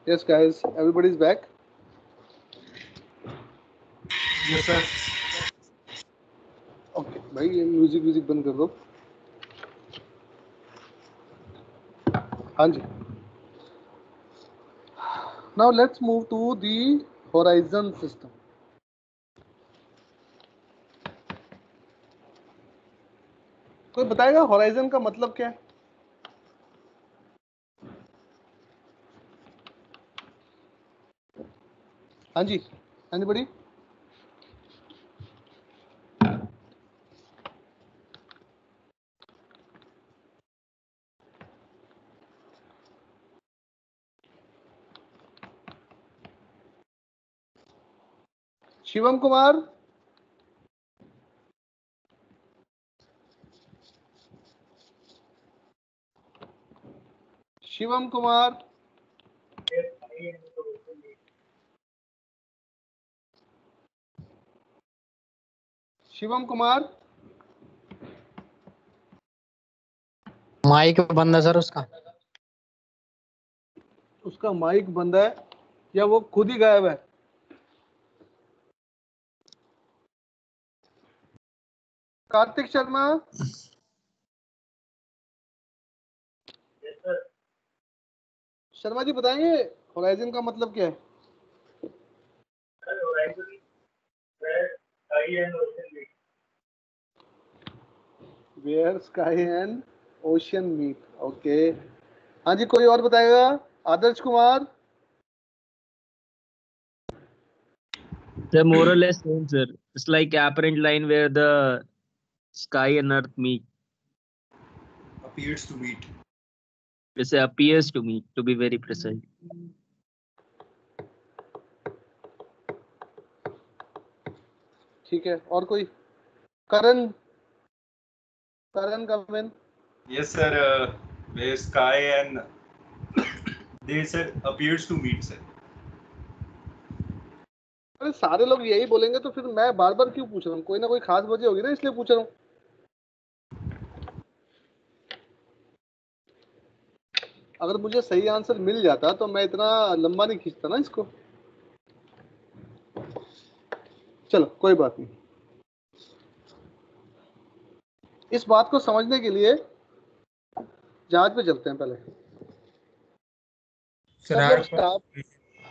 Yes, guys, everybody's back. Yes, sir. Okay, भाई ये music बंद कर दो. हाँ जी. Now let's move to the horizon system. कोई बताएगा होराइजन का मतलब क्या है? हाँ जी, एनीबॉडी? शिवम कुमार. शिवम कुमार. शिवम कुमार. माइक बंद है सर उसका. उसका माइक बंद है या वो खुद ही गायब है? कार्तिक शर्मा. शर्मा जी बताएंगे होराइजन का मतलब क्या है? Where sky and ocean meet. Okay. हाँ जी, कोई और बताएगा? Adarsh Kumar. The more or less same, sir. It's like apparent line where the sky and earth meet. Appears to meet. It appears to meet, to be very precise. ठीक है, और कोई? करण. करण कमेन. Yes, sir. Where sky and they said appears to meet, sir. अरे सारे लोग यही बोलेंगे तो फिर मैं बार बार क्यों पूछ रहा हूँ? कोई ना कोई खास वजह होगी ना, इसलिए पूछ रहा हूँ. अगर मुझे सही आंसर मिल जाता तो मैं इतना लंबा नहीं खींचता ना इसको. चलो कोई बात नहीं. इस बात को समझने के लिए जहाज पे चलते हैं पहले.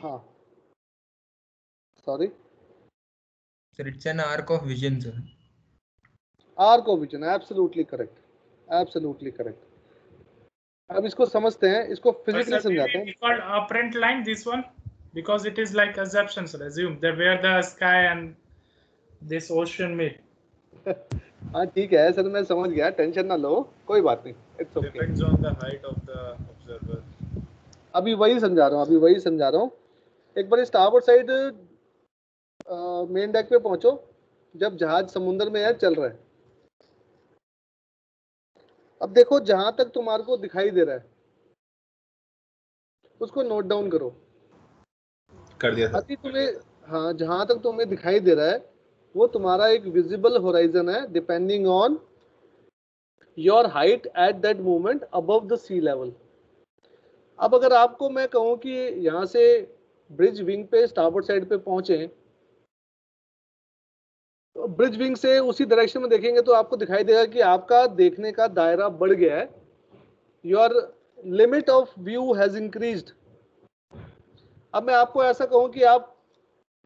हाँ, sorry Sir, it's an arc of vision, sir. Arc of vision. Absolutely correct, absolutely correct. अब इसको समझते हैं, इसको फिजिकली समझाते हैं. Called apparent line, this one, because it is like assumption, sir. Assume that where the sky and this ocean meet. हाँ ठीक है सर, मैं समझ गया, टेंशन ना लो, कोई बात नहीं. It's okay. Depends on the height of the observer. अभी वही समझा रहा हूँ. एक बार स्टारबोर्ड साइड मेन डेक पे पहुंचो जब जहाज समुद्र में है, चल रहा है. अब देखो जहां तक तुम्हारे को दिखाई दे रहा है उसको नोट डाउन करो. कर दिया था. अभी तुम्हें, हाँ, जहां तक तुम्हें दिखाई दे रहा है वो तुम्हारा एक विजिबल होराइजन है, depending on your height at that moment above the sea level. अब अगर आपको मैं कहूँ कि यहाँ से ब्रिज विंग पे स्टारबोर्ड साइड पे पहुंचे, तो ब्रिज विंग से उसी डायरेक्शन में देखेंगे तो आपको दिखाई देगा कि आपका देखने का दायरा बढ़ गया है. Your limit of view has increased. अब मैं आपको ऐसा कहूँ कि आप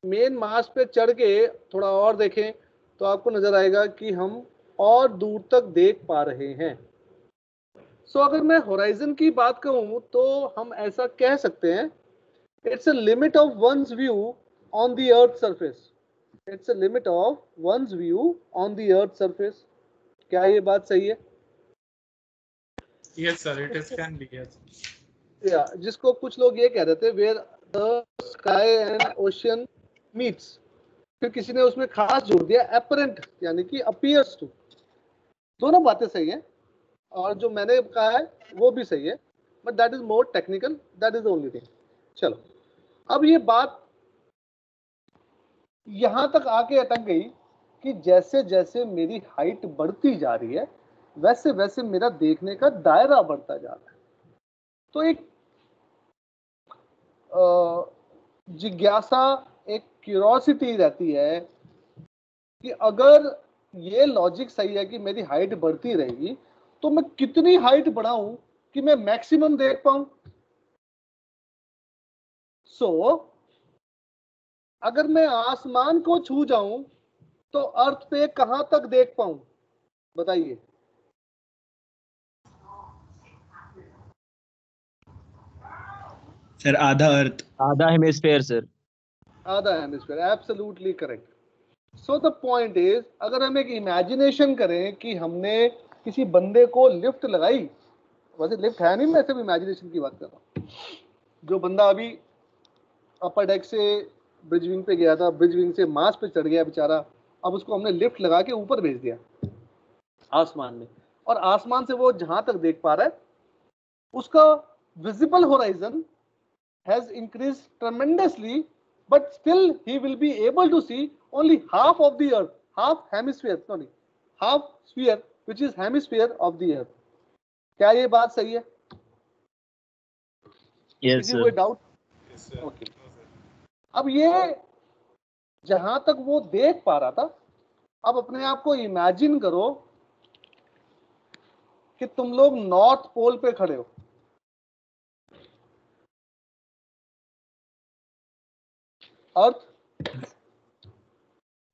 मेन मास्ट पे चढ़ के थोड़ा और देखें तो आपको नजर आएगा कि हम और दूर तक देख पा रहे हैं. सो अगर मैं होराइजन की बात कहूँ तो हम ऐसा कह सकते हैं, it's a limit of one's view on the earth surface. It's a limit of one's view on the earth surface. क्या ये बात सही है? Yes, sir. It is can be, yes. या जिसको कुछ लोग ये कह रहे थे where the sky and ocean meets, फिर किसी ने उसमें खास जोड़ दिया एपरेंट, यानी कि अपीयर्स टू. दोनों बातें सही हैं और जो मैंने कहा है वो भी सही है, but that is more technical. That is the only thing. चलो अब ये बात यहां तक आके अटक गई कि जैसे जैसे मेरी हाइट बढ़ती जा रही है वैसे वैसे मेरा देखने का दायरा बढ़ता जा रहा है। तो एक जिज्ञासा, एक क्यूरोसिटी रहती है कि अगर ये लॉजिक सही है कि मेरी हाइट बढ़ती रहेगी तो मैं कितनी हाइट बढ़ाऊं कि मैं मैक्सिमम देख पाऊं। अगर मैं आसमान को छू जाऊं तो अर्थ पे कहां तक देख पाऊं, बताइए। सर आधा अर्थ, आधा हेमिस्फेयर सर। आधा hemisphere, absolutely correct. So the point is, अगर हम एक इमेजिनेशन करें कि हमने किसी बंदे को लिफ्ट लगाई, वैसे लिफ्ट है नहीं, मैं सिर्फ इमेजिनेशन की बात कर रहा हूं। जो बंदा अभी अपर डेक से ब्रिज विंग पे गया था, ब्रिज विंग से मास पे चढ़ गया बेचारा, अब उसको हमने लिफ्ट लगा के ऊपर भेज दिया आसमान में, और आसमान से वो जहां तक देख पा रहा है उसका visible horizon has increased tremendously, but still he will be able to see only half of the earth, half hemisphere, sorry, half sphere, which is hemisphere of the earth. क्या ये बात सही है? Yes किसी sir. कोई doubt? Okay. अब ये जहां तक वो देख पा रहा था, अब अपने आप को इमेजिन करो कि तुम लोग नॉर्थ पोल पे खड़े हो, अर्थ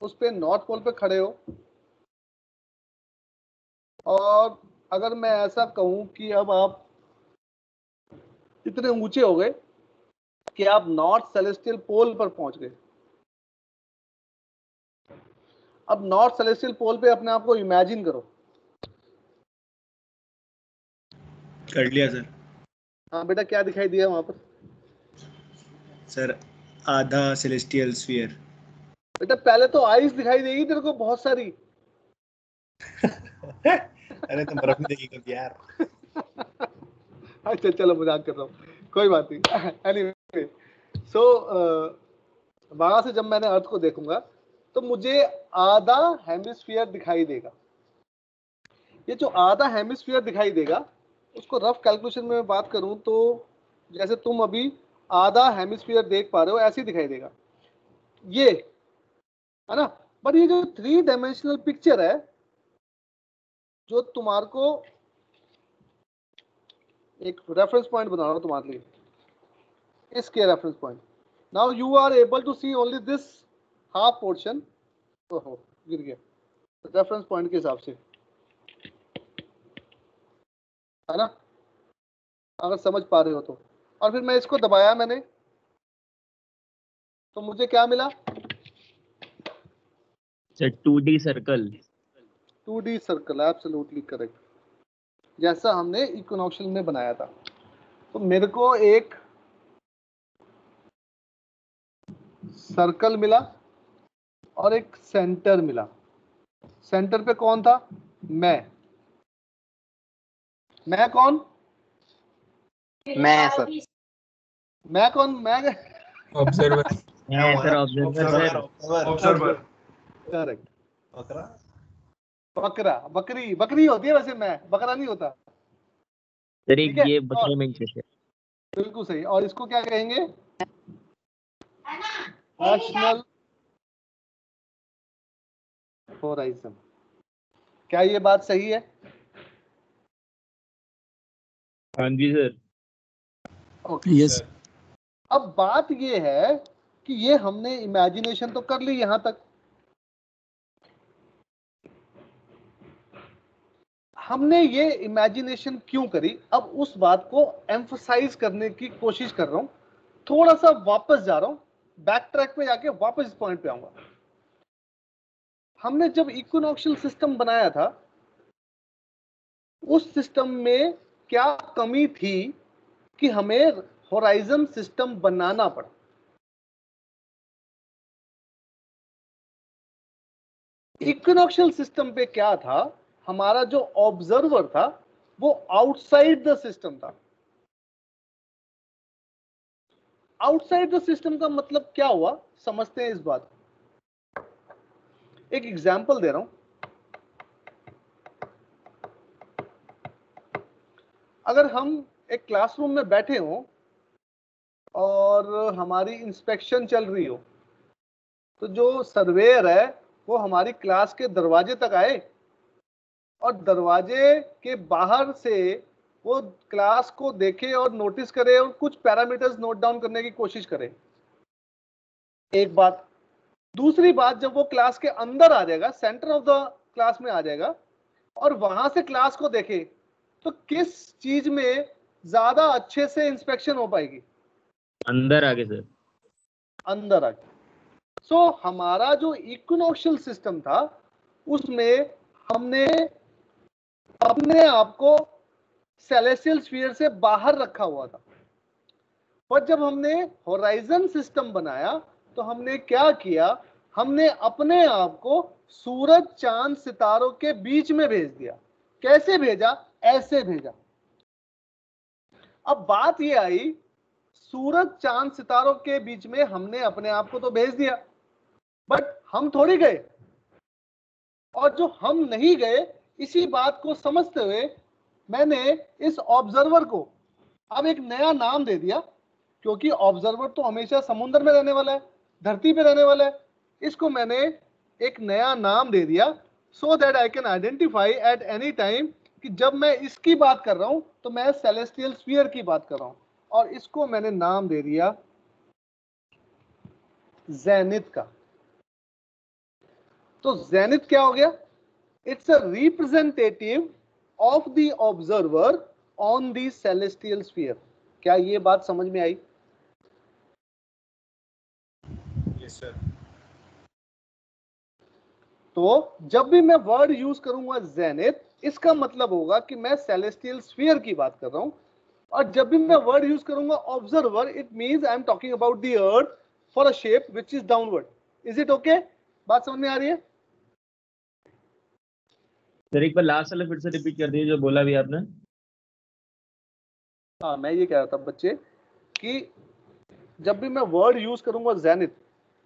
उस पे नॉर्थ पोल पे खड़े हो, और अगर मैं ऐसा कहूं कि अब आप इतने ऊंचे हो गए कि आप नॉर्थ सेलेस्टियल पोल पर पहुंच गए। अब नॉर्थ सेलेस्टियल पोल पे अपने आप को इमेजिन करो। कर लिया सर। हाँ बेटा, क्या दिखाई दिया वहां पर? सर आधा सेलेस्टियल स्फीयर। बेटा पहले तो आइस दिखाई देगी तेरे को बहुत सारी। अरे तो बर्फ नहीं देगी कभी यार। अच्छा चलो, मजाक कर रहा हूँ, कोई बात नहीं। एनीवे, सो वहां से जब मैंने अर्थ को देखूंगा तो मुझे आधा हेमिस्फीयर दिखाई देगा। ये जो आधा हेमिस्फीयर दिखाई देगा उसको रफ कैलकुलेशन में बात करूं तो जैसे तुम अभी आधा हेमिस्फीयर देख पा रहे हो ऐसे ही दिखाई देगा, ये है ना। पर ये जो 3 डायमेंशनल पिक्चर है जो तुम्हारे को, एक रेफरेंस पॉइंट बना रहा हूं तुम्हारे लिए, इसके reference point. Now you are able to see only this half portion. ओहो, गिर गया। रेफरेंस पॉइंट के हिसाब से, है ना, अगर समझ पा रहे हो तो। और फिर मैं इसको दबाया मैंने, तो मुझे क्या मिला? Sir, 2D circle. 2D circle, absolutely correct, जैसा हमने इक्विनॉक्शियल में बनाया था। तो मेरे को एक सर्कल मिला और एक सेंटर मिला। सेंटर पे कौन था? मैं कौन? मैं सर, मैं कौन? मैं observer. Sir observer. Observer. Correct. बकरा, बकरी होती है वैसे, मैं बकरा नहीं होता। सर ठीक एक है, ये बकरे में इंटरेस्ट है। बिल्कुल सही। और इसको क्या कहेंगे? National horizon. क्या ये बात सही है? हाँ जी सर। ओके। यस। अब बात ये है कि ये हमने इमेजिनेशन तो कर ली यहां तक, हमने ये इमेजिनेशन क्यों करी, अब उस बात को एम्फसाइज करने की कोशिश कर रहा हूं। थोड़ा सा वापस जा रहा हूं, बैक ट्रैक पे जाके वापस इस पॉइंट पे आऊंगा। हमने जब इक्विनॉक्शियल सिस्टम बनाया था उस सिस्टम में क्या कमी थी कि हमें होराइजन सिस्टम बनाना पड़ा? इक्विनॉक्शियल सिस्टम पे क्या था, हमारा जो ऑब्जर्वर था वो आउटसाइड द सिस्टम था। आउटसाइड द सिस्टम का मतलब क्या हुआ, समझते हैं इस बात को। एक एग्जाम्पल दे रहा हूं। अगर हम एक क्लासरूम में बैठे हों और हमारी इंस्पेक्शन चल रही हो, तो जो सर्वेयर है वो हमारी क्लास के दरवाजे तक आए और दरवाजे के बाहर से वो क्लास को देखे और नोटिस करे और कुछ पैरामीटर्स नोट डाउन करने की कोशिश करे। एक बात। दूसरी बात, जब वो क्लास के अंदर आ जाएगा, सेंटर ऑफ द क्लास में आ जाएगा और वहां से क्लास को देखे, तो किस चीज में ज्यादा अच्छे से इंस्पेक्शन हो पाएगी? अंदर आगे सर। अंदर आगे। सो हमारा जो इक्विनोक्शियल सिस्टम था उसमें हमने अपने आप को सेलेस्टियल स्फीयर से बाहर रखा हुआ था, पर जब हमने होराइजन सिस्टम बनाया तो हमने क्या किया? हमने अपने आप को सूरज चांद सितारों के बीच में भेज दिया। कैसे भेजा? ऐसे भेजा। अब बात ये आई, सूरज चांद सितारों के बीच में हमने अपने आप को तो भेज दिया, बट हम थोड़ी गए। और जो हम नहीं गए, इसी बात को समझते हुए मैंने इस ऑब्जर्वर को अब एक नया नाम दे दिया, क्योंकि ऑब्जर्वर तो हमेशा समुद्र में रहने वाला है, धरती पे रहने वाला है। इसको मैंने एक नया नाम दे दिया, so that I can identify at any time कि जब मैं इसकी बात कर रहा हूं तो मैं सेलेस्टियल स्फीयर की बात कर रहा हूं। और इसको मैंने नाम दे दिया जेनिथ का। तो जेनिथ क्या हो गया? It's a representative of the observer on the celestial sphere. क्या ये बात समझ में आई? Yes sir. तो जब भी मैं वर्ड यूज करूंगा जेनिथ, इसका मतलब होगा कि मैं सेलेस्टियल स्फीयर की बात कर रहा हूं। और जब भी मैं वर्ड यूज करूंगा observer, it means I am talking about the earth for a shape which is downward. Is it okay? बात समझ में आ रही है? सर एक बार लास्ट वाला फिर से रिपीट कर दीजिए जो बोला भी आपने। हाँ, मैं ये कह रहा था बच्चे कि जब भी मैं वर्ड यूज करूंगा जेनिथ,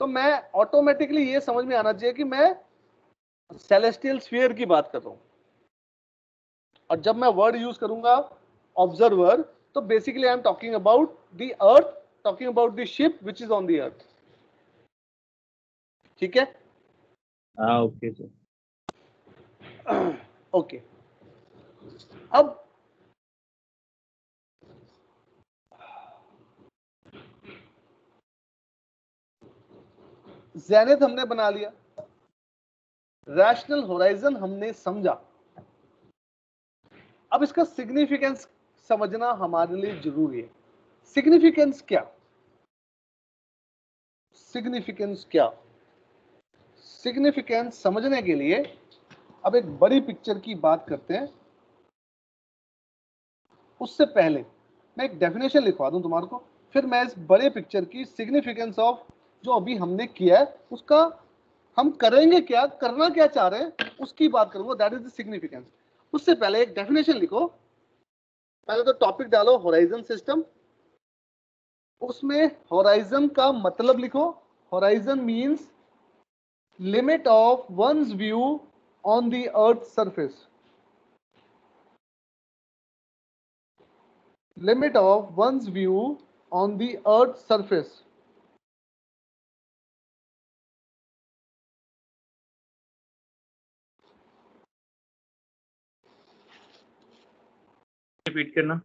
तो मैं ऑटोमेटिकली ये समझ में आना चाहिए कि मैं सेलेस्टियल स्फीयर की बात कर रहा हूं। और जब मैं वर्ड यूज करूंगा ऑब्जर्वर, तो basically I am talking about the earth, talking about the ship which is on the अर्थ। ठीक है? हाँ ओके सर। ओके। अब जेनिथ हमने बना लिया, रैशनल होराइजन हमने समझा। अब इसका सिग्निफिकेंस समझना हमारे लिए जरूरी है। सिग्निफिकेंस क्या? सिग्निफिकेंस क्या? सिग्निफिकेंस समझने के लिए अब एक बड़ी पिक्चर की बात करते हैं। उससे पहले मैं एक डेफिनेशन लिखवा दूं तुम्हारे को, फिर मैं इस बड़े पिक्चर की सिग्निफिकेंस ऑफ जो अभी हमने किया है उसका हम करेंगे क्या, करना क्या चाह रहे हैं, उसकी बात करूंगा। That is the significance. उससे पहले एक डेफिनेशन लिखो। पहले तो टॉपिक डालो होराइजन सिस्टम, उसमें होराइजन का मतलब लिखो। Horizon means limit of one's view on the earth surface. Limit of one's view on the Earth's surface. Repeat करना।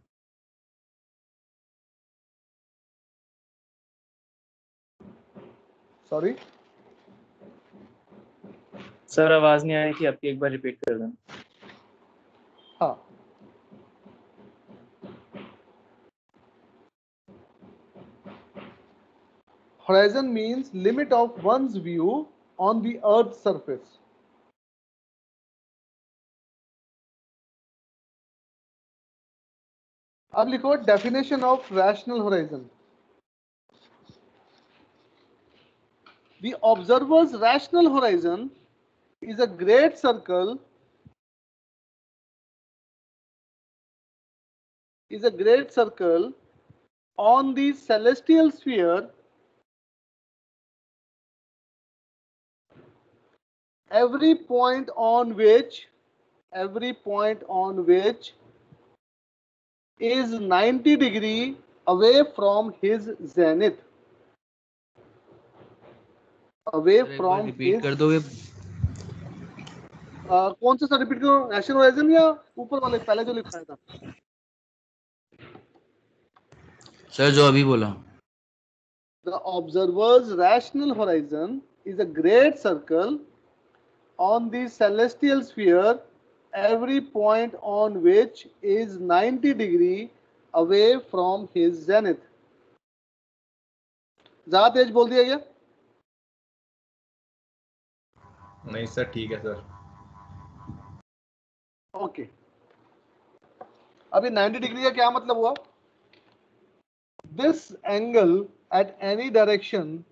Sorry. सर आवाज नहीं आ रही थी आपकी, एक बार रिपीट कर देना। हाँ, horizon means limit of one's view on the Earth's surface. अब लिखो definition of rational horizon. The observer's rational horizon is a great circle on the celestial sphere every point on which is 90 degree away from his zenith. Away from repeat his कर दोगे? कौन सा repeat करो, national horizon या ऊपर वाले पहले जो लिखा था? सर जो अभी बोला. The observer's rational horizon is a great circle on the celestial sphere, every point on which is 90 degree away from his zenith. ज्यादा तेज बोल दिया गया? नहीं सर, ठीक है सर. ओके, अभी 90 डिग्री का क्या मतलब हुआ? This angle at any direction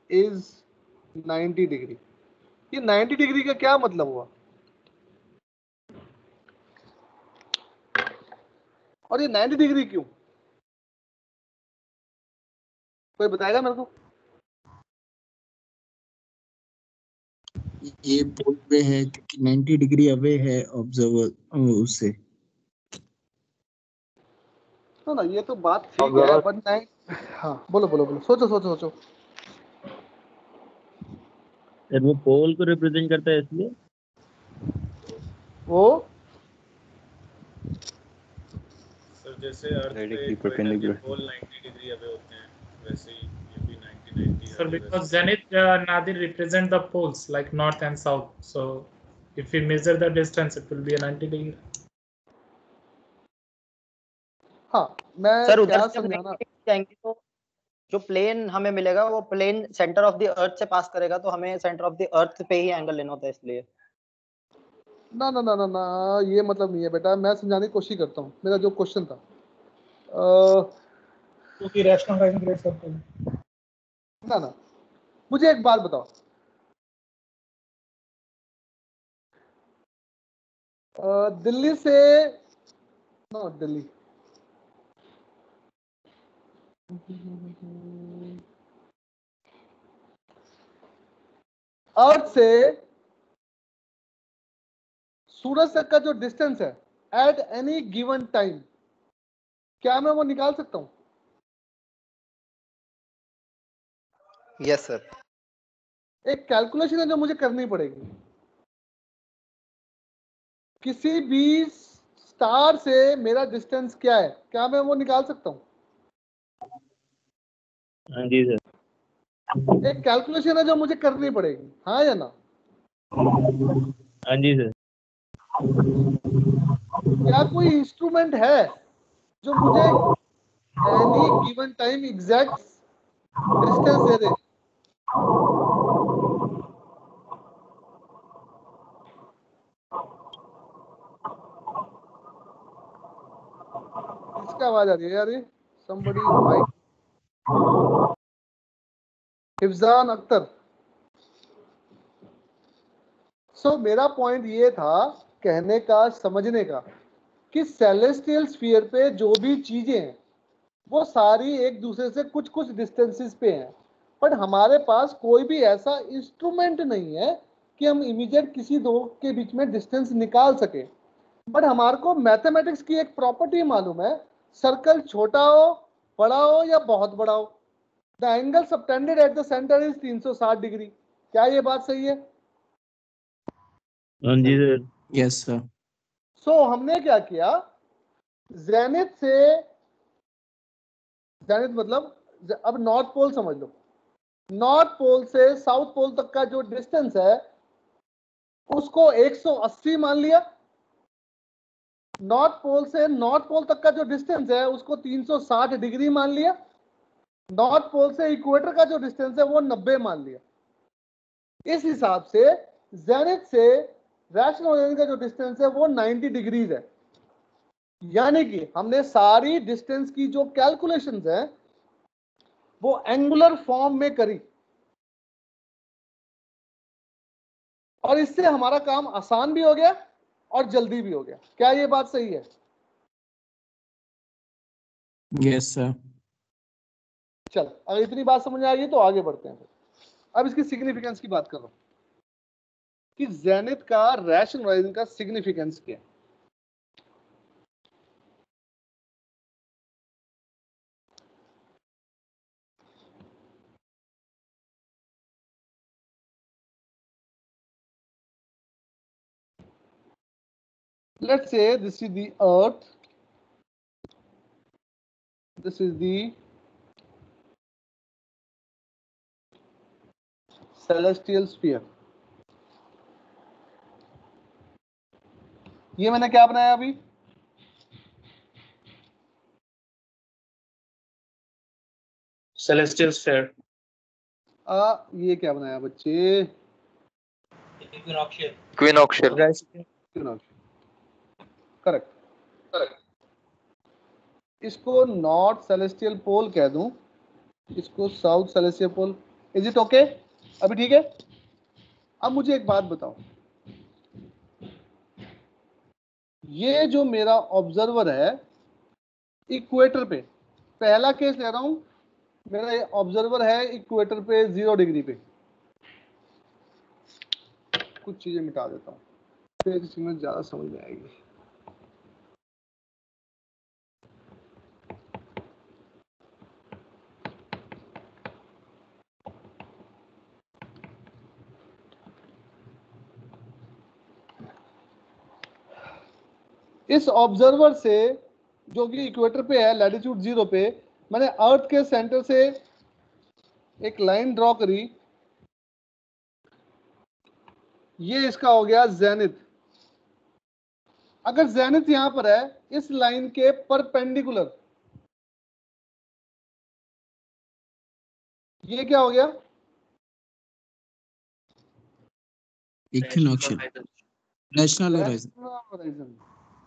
is 90 degree. ये 90 डिग्री का क्या मतलब हुआ? और ये 90 डिग्री क्यों? कोई बताएगा मेरे को? ये पोल पे है क्योंकि 90 डिग्री अवे है ऑब्जर्वर उससे. ना ये तो बात ठीक है, बट नहीं. हाँ बोलो बोलो बोलो, सोचो सोचो सोचो. सर वो पोल को रिप्रेजेंट करता है इसलिए. वो सर जैसे अर्थ पे इक्वेटर के पोल 90 डिग्री अवे होते हैं, वैसे ही ये भी 90 So because zenith nadir represent the poles like north and south, so if we measure the distance it will be a 90 degree. हाँ मैं सर उधर क्या से हम समझाना, 90 जाएंगे तो जो प्लेन हमें मिलेगा वो plane centre of the earth से पास करेगा, तो हमें सेंटर ऑफ द अर्थ पे ही एंगल लेना होता है इसलिए. ना ना ना ना ना ये मतलब नहीं है बेटा. मैं समझाने की कोशिश करता हूँ. मेरा जो क्वेश्चन था क्योंकि रैशनल होराइजन ग्रेट सर्कल. ना ना, मुझे एक बात बताओ. दिल्ली से नो दिल्ली अर्थ से सूरज तक का जो डिस्टेंस है एट एनी गिवन टाइम, क्या मैं वो निकाल सकता हूं? Yes sir. एक कैलकुलेशन है जो मुझे करनी पड़ेगी. किसी भी स्टार से मेरा डिस्टेंस क्या है, क्या मैं वो निकाल सकता हूं? हाँ जी सर. एक कैलकुलेशन है जो मुझे करनी पड़ेगी, हाँ या ना? हाँ जी सर. क्या कोई इंस्ट्रूमेंट है जो मुझे any given time exact distance दे दे? किसका आवाज आ रही है यार? ये somebody mic. हिफ्जान अख्तर. सो मेरा पॉइंट ये था कहने का, समझने का, कि सेलेस्टियल स्फीयर पे जो भी चीजें हैं वो सारी एक दूसरे से कुछ कुछ डिस्टेंसेस पे हैं, बट हमारे पास कोई भी ऐसा इंस्ट्रूमेंट नहीं है कि हम इमीडिएट किसी दो के बीच में डिस्टेंस निकाल सके. बट हमारे को मैथमेटिक्स की एक प्रॉपर्टी मालूम है, सर्कल छोटा हो, बड़ा हो या बहुत बड़ा हो, the angle subtended at the centre is 360 degree. क्या ये बात सही है? हाँ जी सर. Yes sir. सो हमने क्या किया, जेनिथ से, जेनिथ मतलब अब नॉर्थ पोल समझ लो, नॉर्थ पोल से साउथ पोल तक का जो डिस्टेंस है उसको 180 मान लिया. नॉर्थ पोल से नॉर्थ पोल तक का जो डिस्टेंस है उसको 360 डिग्री मान लिया. नॉर्थ पोल से इक्वेटर का जो डिस्टेंस है वो 90 मान लिया. इस हिसाब से जेनिथ से रैशनल होराइजन का जो डिस्टेंस है वो 90 डिग्रीज है. यानी कि हमने सारी डिस्टेंस की जो कैलकुलेशंस है वो एंगुलर फॉर्म में करी, और इससे हमारा काम आसान भी हो गया और जल्दी भी हो गया. क्या ये बात सही है? Yes sir. चल, अगर इतनी बात समझ आ गई तो आगे बढ़ते हैं. अब इसकी सिग्निफिकेंस की बात कर रहा हूं कि जेनिथ का रैशनल होराइजन का सिग्निफिकेंस क्या है। Let's say this is the earth, this is the celestial sphere। ये मैंने क्या बनाया अभी? Celestial sphere. ये क्या बनाया बच्चे? Equinoctial. करेक्ट। इसको नॉर्थ सेलेस्टियल पोल कह दूं, इसको south celestial pole. Is it okay? अभी ठीक है? अब मुझे एक बात बताओ, ये जो मेरा ऑब्जर्वर है इक्वेटर पे, पहला केस ले रहा हूं, मेरा ऑब्जर्वर है इक्वेटर पे 0 डिग्री पे। कुछ चीजें मिटा देता हूं, फिर इसमें ज्यादा समझ में आएगी। इस ऑब्जर्वर से जो कि इक्वेटर पे है, लैटिट्यूड 0 पे, मैंने अर्थ के सेंटर से एक लाइन ड्रॉ करी, ये इसका हो गया जेनिथ। अगर जेनिथ यहां पर है इस लाइन के परपेंडिकुलर, ये क्या हो गया? इक्विनॉक्शियल रैशनल होराइजन।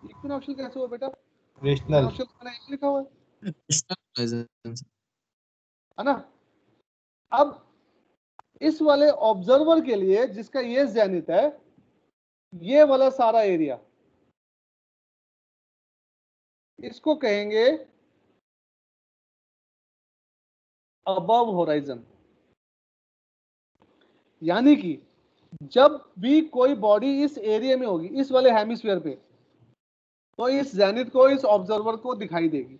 इक्विनॉक्शियल कैसे हुआ बेटा? Rational. इक्विनॉक्शियल मैंने यहीं लिखा हुआ है ना। अब इस वाले ऑब्जर्वर के लिए जिसका ये जेनिथ है, ये वाला सारा एरिया, इसको कहेंगे अबव होराइजन। यानी कि जब भी कोई बॉडी इस एरिया में होगी, इस वाले हेमिस्फीयर पे, तो इस जेनिथ को इस ऑब्जर्वर को दिखाई देगी,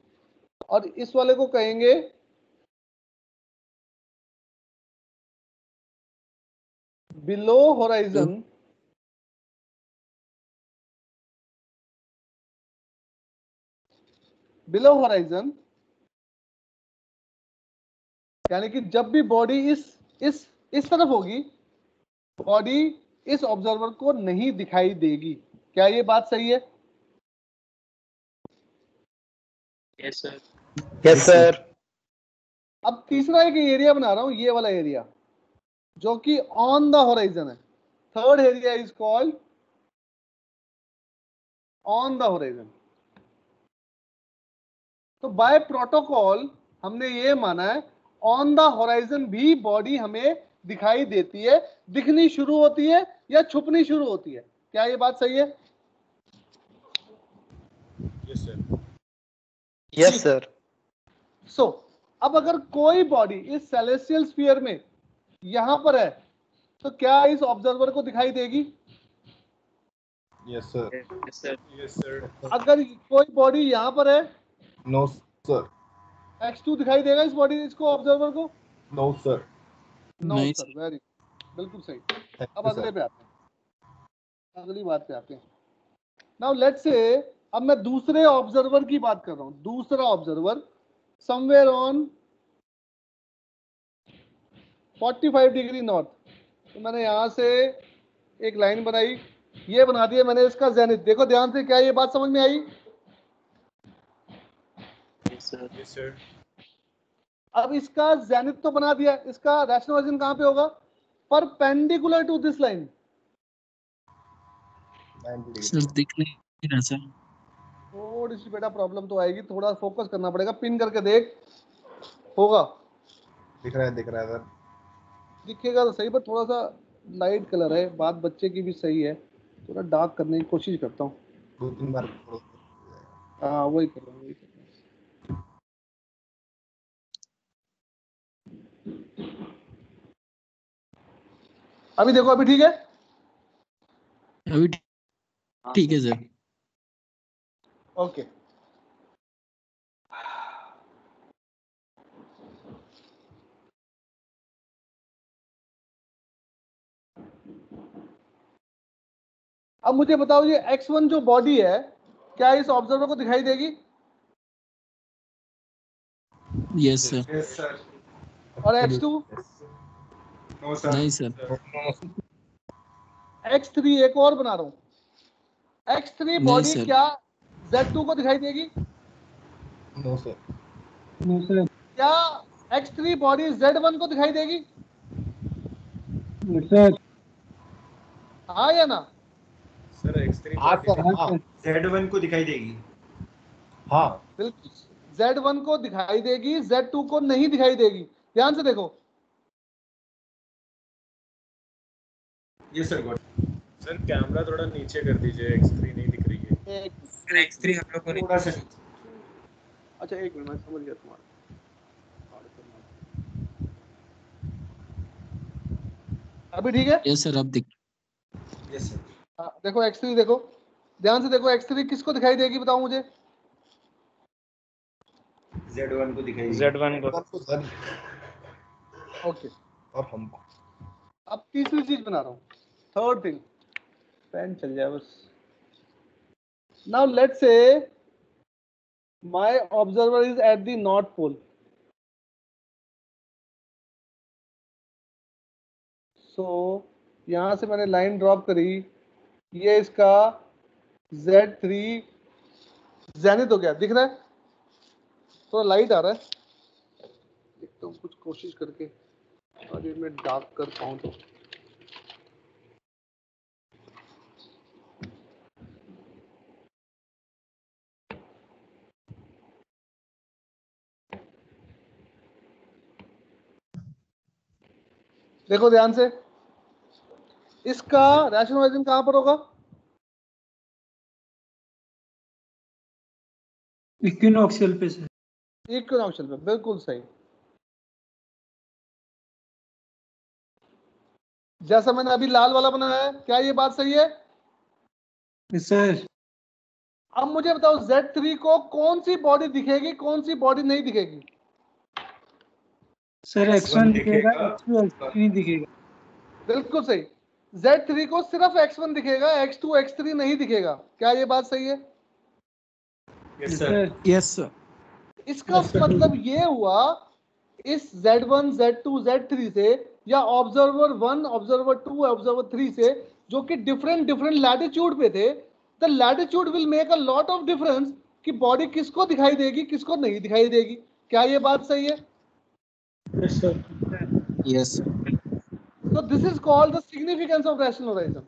और इस वाले को कहेंगे बिलो होराइजन। बिलो होराइजन यानी कि जब भी बॉडी इस तरफ होगी, बॉडी इस ऑब्जर्वर को नहीं दिखाई देगी। क्या ये बात सही है? Yes, sir. Yes, sir. अब तीसरा एक एरिया बना रहा हूं, ये वाला एरिया जो कि ऑन द होराइजन है। Third area is called on the horizon. तो बाय प्रोटोकॉल हमने ये माना है ऑन द होराइजन भी बॉडी हमें दिखाई देती है, दिखनी शुरू होती है या छुपनी शुरू होती है। क्या ये बात सही है? Yes, sir. Yes, sir. सो अब अगर कोई बॉडी इस सेलेस्टियल स्फीयर में यहां पर है, तो क्या इस ऑब्जर्वर को दिखाई देगी? Yes, sir. Yes, sir. Yes, sir. अगर कोई बॉडी यहां पर है, No, sir. x2 दिखाई देगा इस बॉडी, इसको ऑब्जर्वर को? No, sir. नो नहीं सर, वेरी बिल्कुल सही। Thank अब you, अगले sir. पे आते हैं, अगली बात पे आते हैं। नाउ लेट्स से अब मैं दूसरे ऑब्जर्वर की बात कर रहा हूं। दूसरा observer somewhere on 45 degree north. तो मैंने यहां से एक लाइन बनाई, ये बना दिया मैंने इसका जेनिथ। देखो ध्यान से, क्या ये बात समझ में आई? Yes, sir. Yes, sir. अब इसका जेनिथ तो बना दिया, इसका रैशनल ओरिजिन कहां पे होगा? Perpendicular to this line. 90 degree. Sir दिख नहीं रहा सर। थोड़ी सी बेटा प्रॉब्लम तो आएगी, थोड़ा फोकस करना पड़ेगा। पिन करके देख, होगा, दिख रहा है सर। दिखेगा तो सही, पर थोड़ा सा लाइट कलर है। बात बच्चे की भी सही है, थोड़ा डार्क करने की कोशिश करता हूँ। 2-3 बार हाँ वही कर रहा हूँ, वही कर रहा हूँ। अभी देखो, अभी ठीक है? अभी ठीक है सर। ओके। अब मुझे बताओ, ये x1 जो बॉडी है, क्या इस ऑब्जर्वर को दिखाई देगी? Yes sir. Yes, sir. और x2? No, sir. नहीं सर। x3 एक और बना रहा हूं, x3 नहीं बॉडी सर। क्या z2 को दिखाई देगी? No sir. क्या x3 बॉडी z1 को दिखाई देगी? हाँ या ना? सर x3 हाँ सर, हाँ Z1 को दिखाई देगी। हाँ। बिल्कुल, z1 को दिखाई देगी, z2 को नहीं दिखाई देगी। ध्यान से देखो। Yes, sir. Got it. Sir camera थोड़ा नीचे कर दीजिए, x3 नहीं दिख रही है। x3 हम लोग को थोड़ा सा अच्छा, एक मिनट, मैं समझ गया तुम्हारा। अभी ठीक है? यस सर, अब दिख। Yes, sir. हाँ, देखो x3 देखो, ध्यान से देखो, x3 किसको दिखाई देगी बताओ मुझे? Z1 को दिखाई देगी। z1 को। ओके। और हमको अब तीसरी चीज बना रहा हूँ, थर्ड थिंग। पेन चल जाए बस। Now let's say my observer is at the North Pole. So यहां से मैंने लाइन ड्रॉप करी, ये इसका Z3 जेनिथ हो गया, दिख रहा है? थोड़ा लाइट आ रहा है, देखता हूँ कुछ कोशिश करके, और ये मैं डार्क कर पाऊँ तो। देखो ध्यान से, इसका रैशनलाइजेशन कहां पर होगा? इक्विनॉक्सियल पे सर। इक्विनॉक्शियल पे, बिल्कुल सही। जैसा मैंने अभी लाल वाला बनाया है, क्या ये बात सही है? सर अब मुझे बताओ, Z3 को कौन सी बॉडी दिखेगी, कौन सी बॉडी नहीं दिखेगी? सर X1 x1 दिखेगा, दिखेगा। x2 x3 नहीं दिखेगा। बिल्कुल सही। Z3 को सिर्फ x1 दिखेगा, x2 x3 नहीं दिखेगा। क्या ये बात सही है? Yes, sir. Yes sir. इसका मतलब ये हुआ, इस Z1 Z2 Z3 से, या ऑब्जर्वर 1 ऑब्जर्वर 2 ऑब्जर्वर 3 से, जो कि डिफरेंट डिफरेंट लैटिट्यूड पे थे, the latitude will make a lot of difference कि बॉडी किसको दिखाई देगी, किसको नहीं दिखाई देगी। क्या ये बात सही है? Yes sir. Yes sir. So this is called the significance of rational horizon.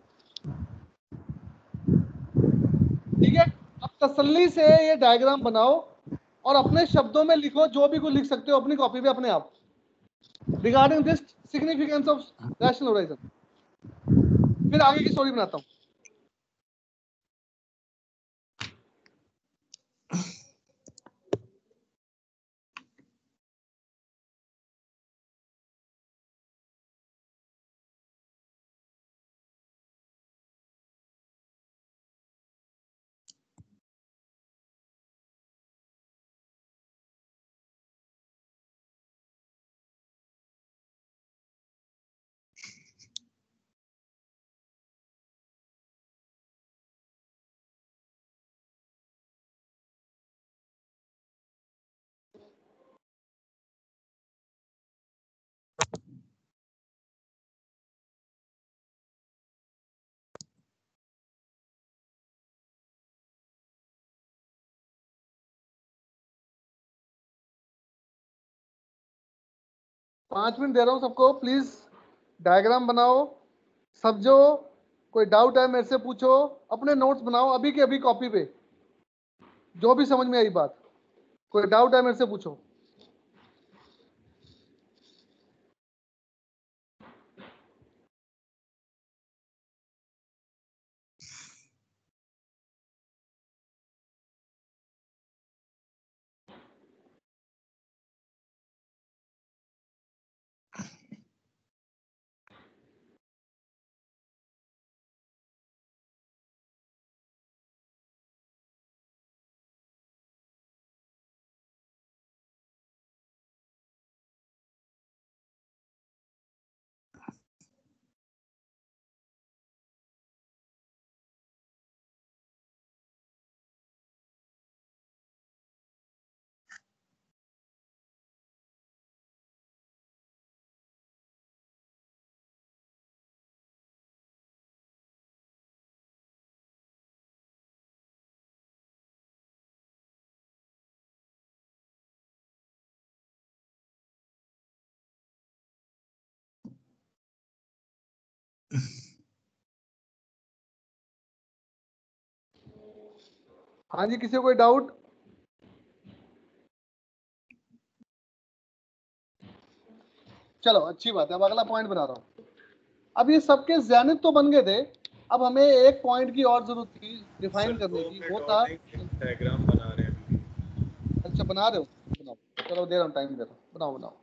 ठीक है? अब तसल्ली से ये डायग्राम बनाओ और अपने शब्दों में लिखो, जो भी कुछ लिख सकते हो अपनी कॉपी पे अपने आप, regarding this significance of rational horizon. फिर आगे की स्टोरी बनाता हूँ। पांच मिनट दे रहा हूँ सबको, प्लीज डायग्राम बनाओ, समझो, कोई डाउट है मेरे से पूछो, अपने नोट्स बनाओ अभी के अभी कॉपी पे, जो भी समझ में आई बात। कोई डाउट है मेरे से पूछो। हाँ जी, किसी को कोई डाउट? चलो अच्छी बात है, अब अगला पॉइंट बना रहा हूं। अब ये सबके ज़ेनिथ तो बन गए थे, अब हमें एक पॉइंट की और जरूरत थी डिफाइन करने की, वो था डायग्राम बना रहे हैं। अच्छा बना रहे हो, बनाओ, चलो दे रहा हूँ, टाइम दे रहा हूँ, बनाओ बनाओ।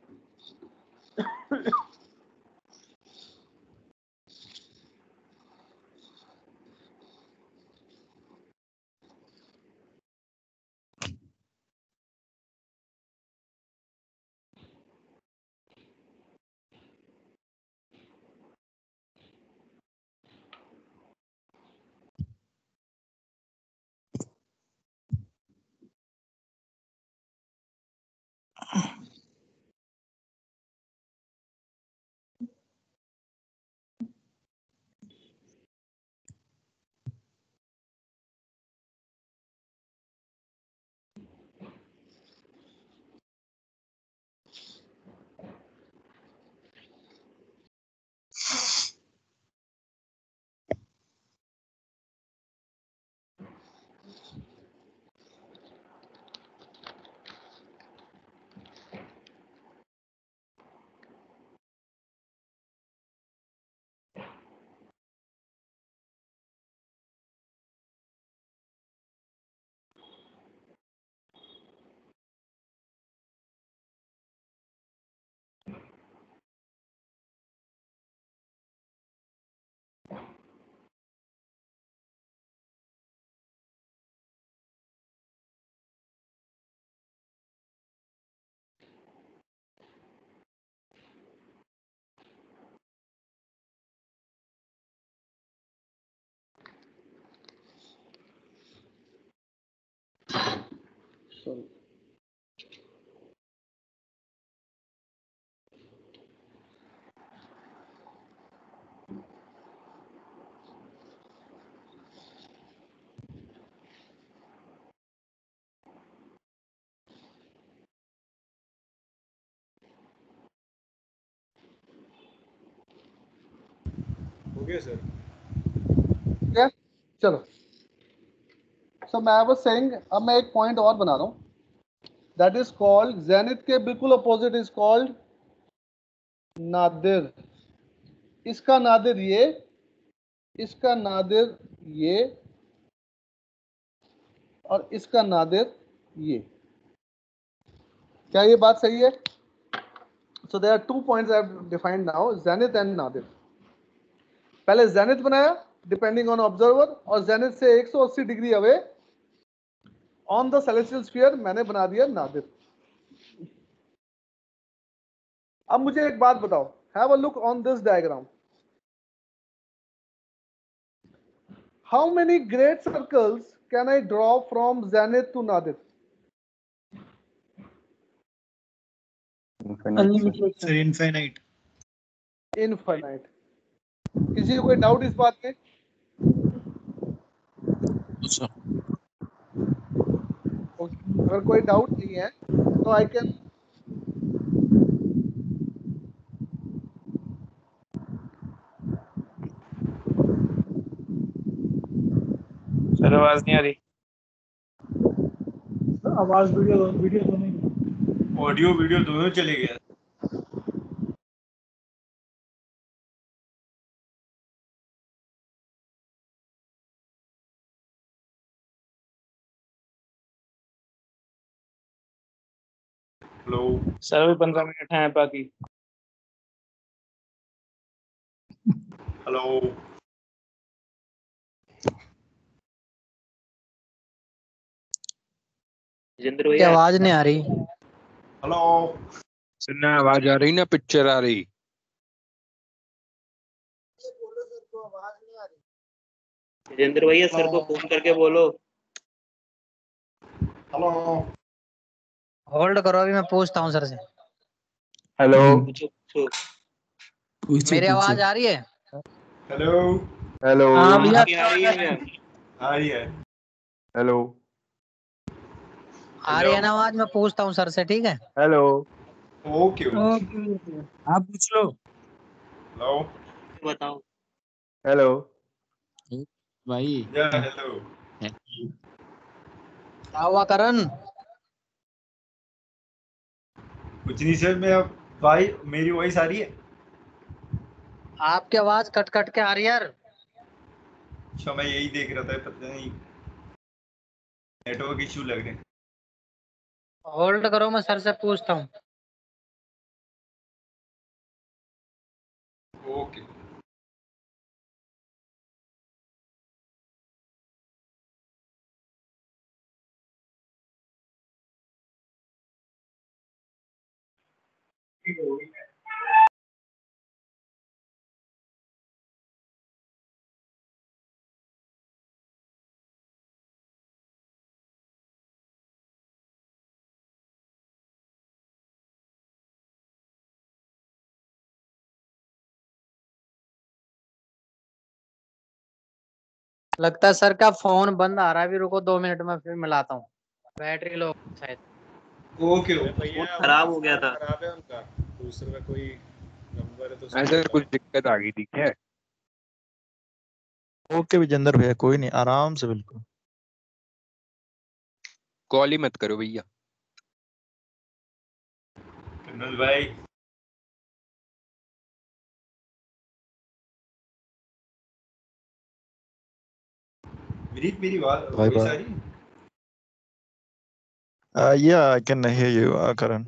हो गया सर? क्या? चलो, सो मैं वाज सेइंग, अब मैं एक पॉइंट और बना रहा हूँ, दैट इज कॉल्ड ज़ेनिथ के बिल्कुल अपोजिट इज कॉल्ड नादिर। इसका नादिर ये, इसका नादिर ये, और इसका नादिर ये। क्या ये बात सही है? So there are 2 points I have defined now, zenith and nadir. पहले ज़ेनिथ बनाया डिपेंडिंग ऑन ऑब्जर्वर, और ज़ेनिथ से 180 degree away on the celestial sphere मैंने बना दिया नादिर। अब मुझे एक बात बताओ, have a look on this diagram. How many great circles can I draw from zenith to nadir? Unlimited. Infinite. Infinite. किसी को कोई डाउट इस बात में? अगर कोई डाउट नहीं है तो आई कैन, सर आवाज नहीं आ रही। आवाज वीडियो वीडियो दोनों। ऑडियो वीडियो दोनों चले गया। हेलो सर अभी 15 मिनट हैं बाकी। हेलो जिंद्र की भैया आवाज नहीं आ रही। हेलो सुनना आवाज आ रही ना, पिक्चर आ रही। जिंद्र भैया सर को फोन करके बोलो। हेलो होल्ड करो, अभी मैं पूछता हूँ सर से। हेलो पूछो पूछो। मेरी आवाज आ रही है? हेलो हेलो हाँ भैया, आपकी आ रही है क्या? आ रही है। हेलो आ रही है ना आवाज? मैं पूछता हूँ सर से, ठीक है? Hello okay okay. आप पूछ लो। हेलो बताओ। हेलो भाई या हेलो। क्या हुआ करण? कुछ नहीं सर, मैं अब भाई मेरी वॉइस आ रही है? आपकी आवाज कट कट के आ रही है यार। अच्छा, मैं यही देख रहा था, पता नहीं नेटवर्क इशू लग रहे हैं। होल्ड करो, मैं सर से पूछता हूँ। ओके। लगता है सर का फोन बंद आ रहा है, अभी रुको 2 मिनट में फिर मिलाता हूँ। बैटरी लो शायद। ओके अरे ओके। भैया फोन खराब हो गया फोन था। खराब है उनका। दूसरे में कोई नंबर है तो उसको ऐसे लगाओ। कुछ दिक्कत आ गई थी क्या? ओके विजेंद्र भैया, कोई नहीं, आराम से बिल्कुल। कॉल ही मत करो भैया। कन्नल भाई विनीत, मेरी बात बाय वॉइस आ बाय। रही है? Yeah, I can hear you, Karan.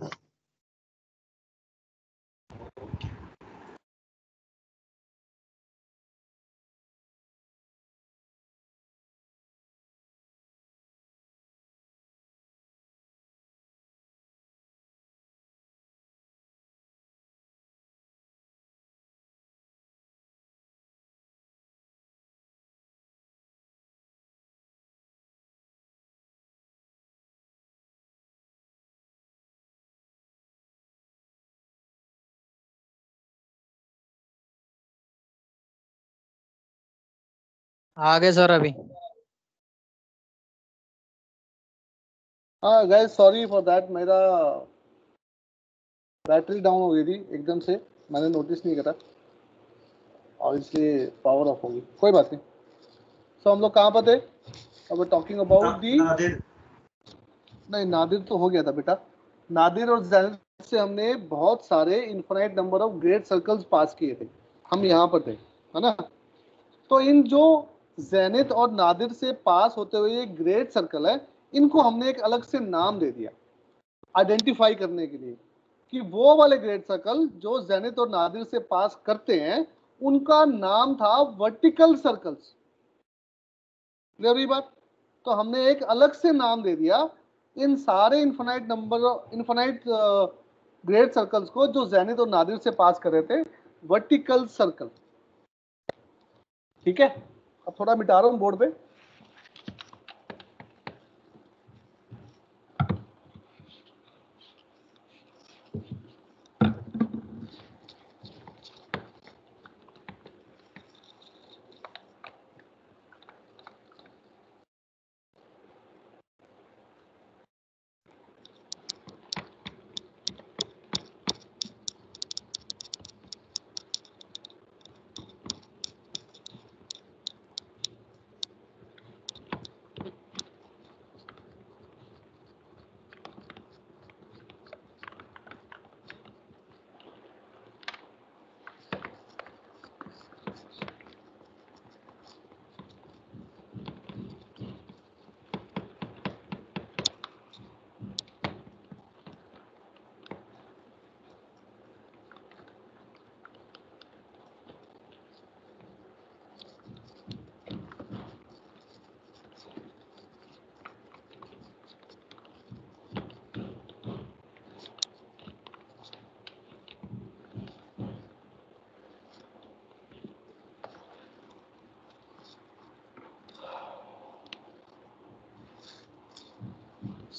आगे सर अभी। हाँ गाइस, सॉरी फॉर दैट, मेरा बैटरी डाउन हो गई थी एकदम से, मैंने नोटिस नहीं करा और इसलिए पावर ऑफ हो गई। कोई बात नहीं। सो हम लोग कहाँ पर थे? अब टॉकिंग अबाउट दी। नादिर। नहीं, नादिर तो हो गया था बेटा। नादिर और जैनिथ से हमने बहुत सारे infinite number of great circles पास किए थे। हम यहाँ पर थे, है ना? तो इन जो जैनिथ और नादिर से पास होते हुए ये ग्रेट सर्कल है, इनको हमने एक अलग से नाम दे दिया आइडेंटिफाई करने के लिए कि वो वाले ग्रेट सर्कल जो जेनिथ और नादिर से पास करते हैं उनका नाम था वर्टिकल सर्कल्स। क्लियर हुई बात? तो हमने एक अलग से नाम दे दिया इन सारे इनफाइनाइट ग्रेट सर्कल्स को जो जेनिथ और नादिर से पास कर रहे थे, वर्टिकल सर्कल। ठीक है, अब थोड़ा मिटा रहा हूं बोर्ड पे।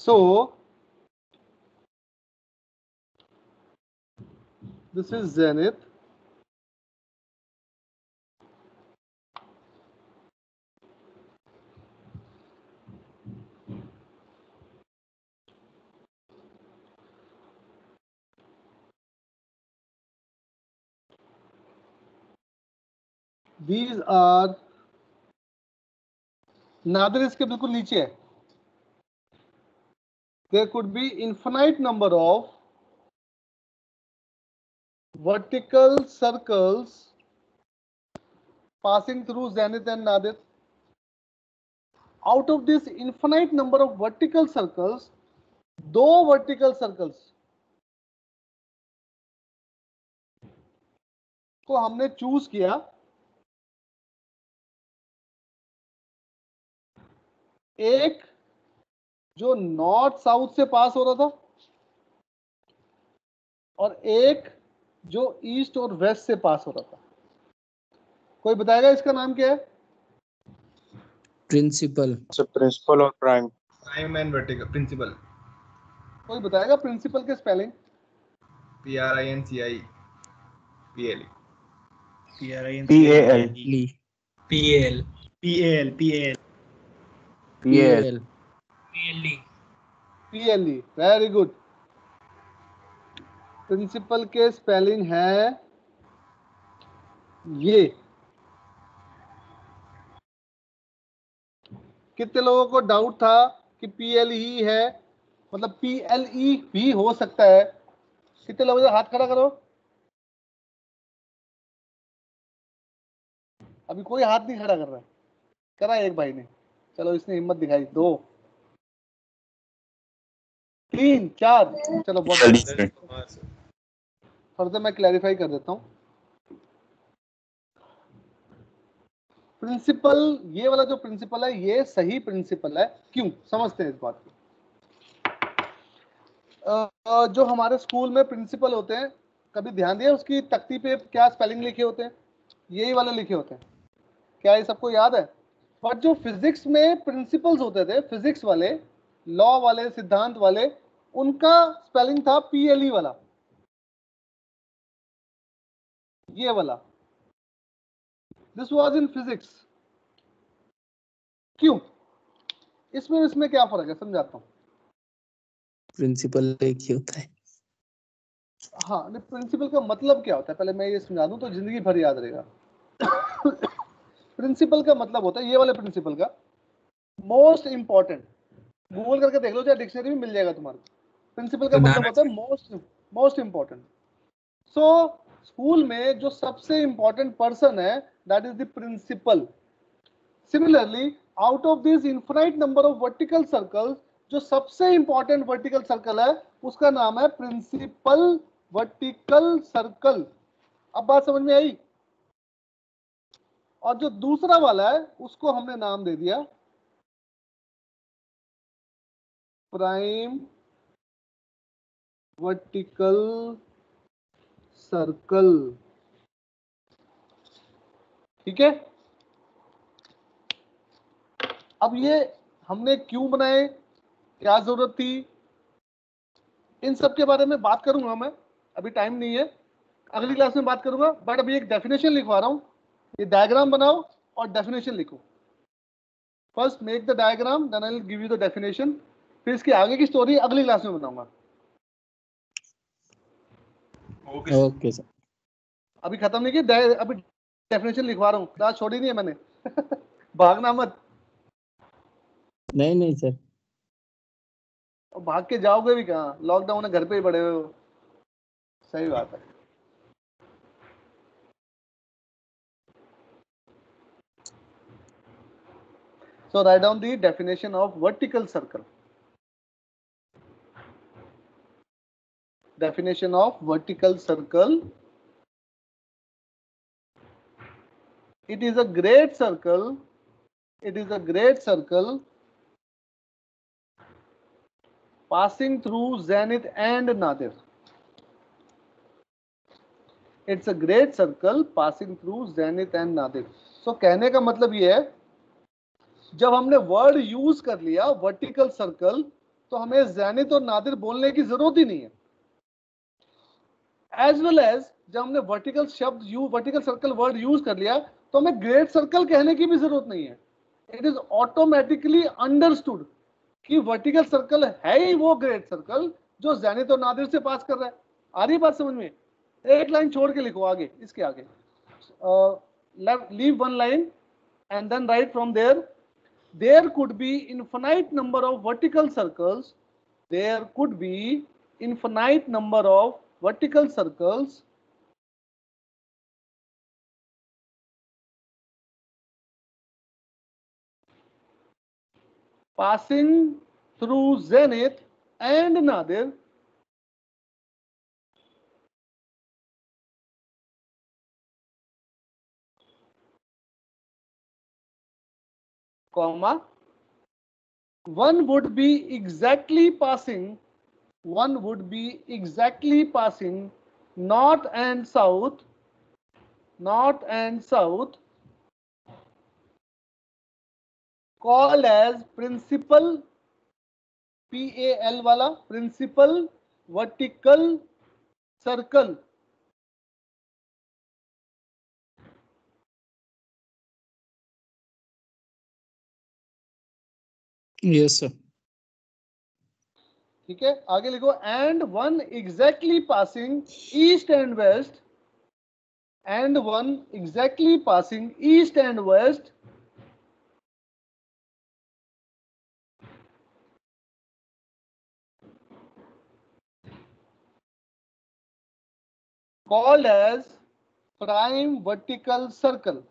So this is zenith, these are Nadir इसके बिल्कुल नीचे है. There could be infinite number of vertical circles passing through zenith and nadir. Out of this infinite number of vertical circles, 2 vertical circles को हमने चूज किया. एक जो नॉर्थ साउथ से पास हो रहा था और एक जो ईस्ट और वेस्ट से पास हो रहा था. कोई बताएगा इसका नाम क्या है? प्रिंसिपल. प्रिंसिपल और prime. Prime and vertical. Principal. कोई बताएगा प्रिंसिपल के spelling? PRINCI PL. PLE. Very good. Principal के स्पेलिंग है ये. कितने लोगों को डाउट था कि PLE है, मतलब PLE भी हो सकता है? कितने लोगों ने हाथ खड़ा करो. अभी कोई हाथ नहीं खड़ा कर रहा है. करा एक भाई ने. चलो इसने हिम्मत दिखाई. 2 3 4. चलो बहुत. फर्दर मैं क्लैरिफाई कर देता हूं. प्रिंसिपल, ये वाला जो प्रिंसिपल है ये सही प्रिंसिपल है. क्यों? समझते हैं इस बात को. जो हमारे स्कूल में प्रिंसिपल होते हैं, कभी ध्यान दिया उसकी तख्ती पे क्या स्पेलिंग लिखे होते हैं? यही वाले लिखे होते हैं. क्या ये सबको याद है? बट जो फिजिक्स में प्रिंसिपल्स होते थे, फिजिक्स वाले, लॉ वाले, सिद्धांत वाले, उनका स्पेलिंग था PLE वाला. ये वाला. This was in physics. क्यों? इसमें क्या फर्क है? समझाता हूं. प्रिंसिपल एक ही होता है. हाँ, प्रिंसिपल का मतलब क्या होता है पहले मैं ये समझा दूं तो जिंदगी भर याद रहेगा. प्रिंसिपल का मतलब होता है, ये वाले प्रिंसिपल का, मोस्ट इंपॉर्टेंट. गूगल करके देख लो, चाहे डिक्शनरी में मिल जाएगा तुम्हारे. प्रिंसिपल का मतलब होता है मोस्ट इंपॉर्टेंट. सो स्कूल में जो सबसे इंपॉर्टेंट पर्सन है, that is the principal. Similarly, out of this infinite number of vertical circles, जो सबसे इंपॉर्टेंट वर्टिकल सर्कल है उसका नाम है प्रिंसिपल वर्टिकल सर्कल. अब बात समझ में आई? और जो दूसरा वाला है उसको हमने नाम दे दिया प्राइम वर्टिकल सर्कल. ठीक है. अब ये हमने क्यों बनाए, क्या जरूरत थी, इन सब के बारे में बात करूंगा मैं. अभी टाइम नहीं है, अगली क्लास में बात करूंगा. बट अभी एक डेफिनेशन लिखवा रहा हूं. ये डायग्राम बनाओ और डेफिनेशन लिखो. First make the diagram, then I will give you the definition. फिर इसकी आगे की स्टोरी अगली क्लास में बनाऊंगा. Okay sir. अभी खत्म नहीं किया, अभी डेफिनेशन लिखवा रहा हूँ. क्लास छोड़ी नहीं है मैंने. भागना मत. नहीं सर. और भाग के जाओगे भी कहाँ? लॉकडाउन है, घर पे ही पड़े हुए हो. सही बात है. So write down the definition of vertical circle. Definition of vertical circle. It is a great circle. It is a great circle passing through zenith and nadir. It's a great circle passing through zenith and nadir. So कहने का मतलब ये है, जब हमने word use कर लिया vertical circle, तो हमें ज़ेनिथ और नादिर बोलने की जरूरत ही नहीं है. एज वेल एज जब हमने वर्टिकल सर्कल वर्ड यूज कर लिया, तो हमें ग्रेट सर्कल कहने की भी जरूरत नहीं है. इट इज ऑटोमेटिकली अंडरस्टूड कि वर्टिकल सर्कल है ही वो ग्रेट सर्कल जो ज़ेनिथ और नादिर से पास कर रहा है. आ रही बात समझ में? एक लाइन छोड़ के लिखो आगे, इसके आगे. leave one line and then write from there. There could be infinite number of vertical circles. There could be infinite number of vertical circles passing through zenith and nadir, comma, one would be exactly passing north and south, called as principal, PAL वाला, principal vertical circle. Yes, sir. ठीक है, आगे लिखो, and one exactly passing east and west, called as prime vertical circle.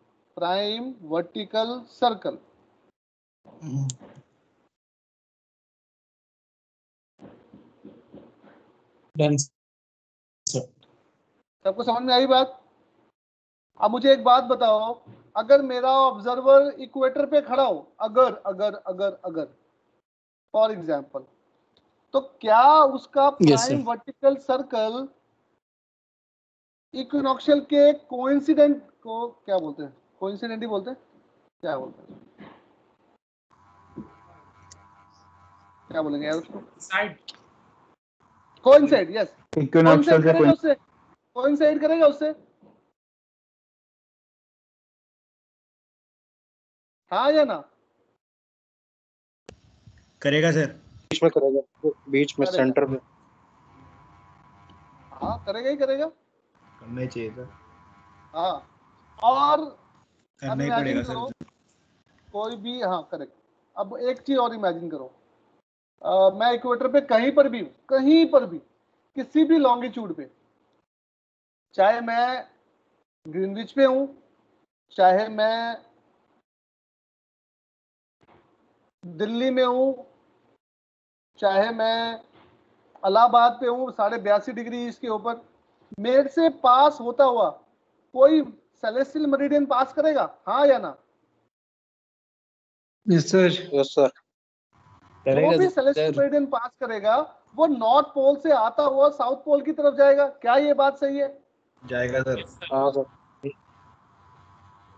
Done, sir. सबको समझ में आई बात? अब मुझे एक बात बताओ, अगर मेरा ऑब्जर्वर इक्वेटर पे खड़ा हो, अगर फॉर एग्जांपल, तो क्या उसका प्राइम वर्टिकल सर्कल इक्विनॉक्शियल के कोइंसिडेंट को क्या बोलते हैं? कोइंसिडेंट ही बोलते हैं, क्या बोलते हैं, क्या बोलेंगे यार उसको? साइड, कोइंसाइड, यस, इक्विनॉक्शियल से करेगा उससे, कोइंसाइड करेगा उससे, हाँ या ना? करेगा सर, बीच में करेगा, बीच में सेंटर में, हाँ करेगा ही करेगा, करना ही चाहिए सर, हाँ, और करना ही पड़ेगा सर, कोई भी, हाँ करेक्ट। अब एक चीज और इमेजिन करो, मैं इक्वेटर पे कहीं पर भी किसी भी लॉन्गिट्यूड पे, चाहे मैं ग्रीनविच पे हूं, चाहे मैं दिल्ली में हूं, चाहे मैं इलाहाबाद पे हूं 82.5 डिग्री ईस्ट के ऊपर, मेरे से पास होता हुआ कोई सेलेस्टियल मेरिडियन पास करेगा, हाँ या ना? यस सर, जो भी सेलेस्टियल मेरिडियन पास करेगा वो नॉर्थ पोल से आता हुआ साउथ पोल की तरफ जाएगा, क्या ये बात सही है? जाएगा सर, हाँ सर,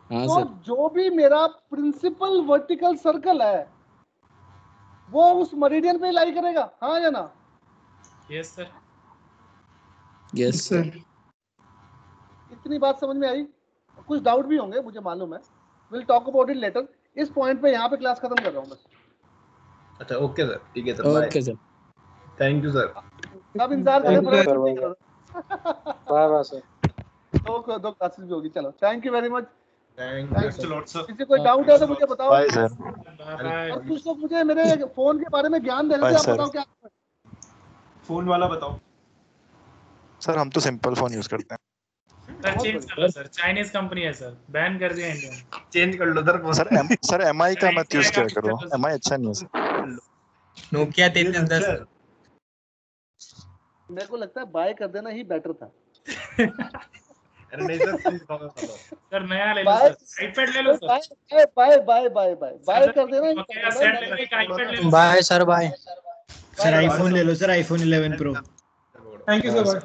तो जो भी मेरा प्रिंसिपल वर्टिकल सर्कल है वो उस मेरिडियन पे लाई करेगा, हाँ या ना? Yes sir, yes sir. इतनी बात समझ में आई? कुछ डाउट भी होंगे, मुझे मालूम है, will talk about it later. इस पॉइंट पे यहाँ पे क्लास खत्म कर रहा हूँ बस। अच्छा ओके सर, ठीक है sir, okay sir, thank you sir, सब इंतजार करें, बाय बाय सर, दो क्लासेस भी होगी, चलो thank you very much, thank you sir, किसी कोई डाउट है तो मुझे बताओ। Bye sir. और कुछ लोग मुझे मेरे फोन के बारे में ज्ञान दे रहे थे, आप बताओ क्या फोन वाला बताओ सर। हम तो सिंपल फोन यूज करते हैं सर, चेंज कर लो सर, चाइनीज कंपनी है सर, बैन कर दिया इंडिया में, चेंज कर लो सर, सर एमआई का मत यूज किया करो, एमआई अच्छा नहीं है सर, नोकिया 3310। मेरे को लगता है बाय कर देना ही बेटर था। अरे नहीं सर, प्लीज सर नया ले लो सर, आईपैड ले लो सर, बाय कर देना, सेट ले लो, एक आईपैड ले लो, bye sir, bye sir, iPhone ले लो sir, iPhone 11 pro. Thank you sir,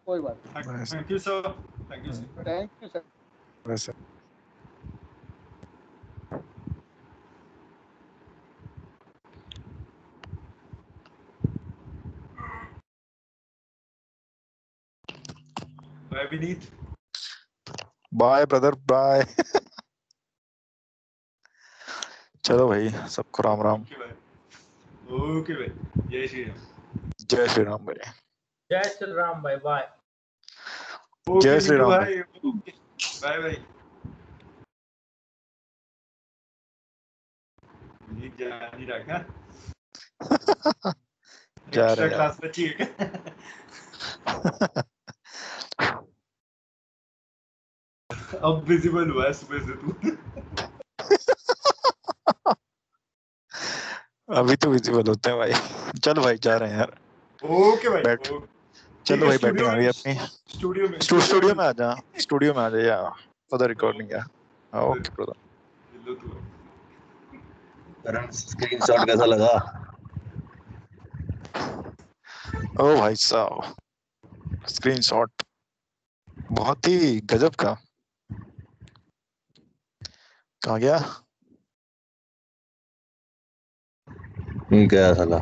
कोई बात thank you sir, thank you sir, thank you sir. वैसे bye Vineet, bye brother, bye. चलो भाई, सबको राम राम। ओके भाई, जय श्री राम, जय श्री राम भाई, जय श्री राम भाई, बाय। जय श्री राम भाई, बाय बाय। ये जा नहीं रखा जा एक्स्ट्रा रहा है क्लास बची है क्या? अब विजिबल हुआ है सुबह से तू। अभी तो विजिबल होते हैं भाई। चल भाई जा रहे हैं यार। ओके भाई बैठ ओके। चलो भाई बैटिंग आ गई अपनी। स्टूडियो में आ जा। स्टूडियो में आ जा यार। फॉर द रिकॉर्डिंग यार। Okay brother. करण स्क्रीनशॉट कैसा लगा? ओ भाई साहब स्क्रीनशॉट बहुत ही गजब का। कहाँ गया? क्या साला?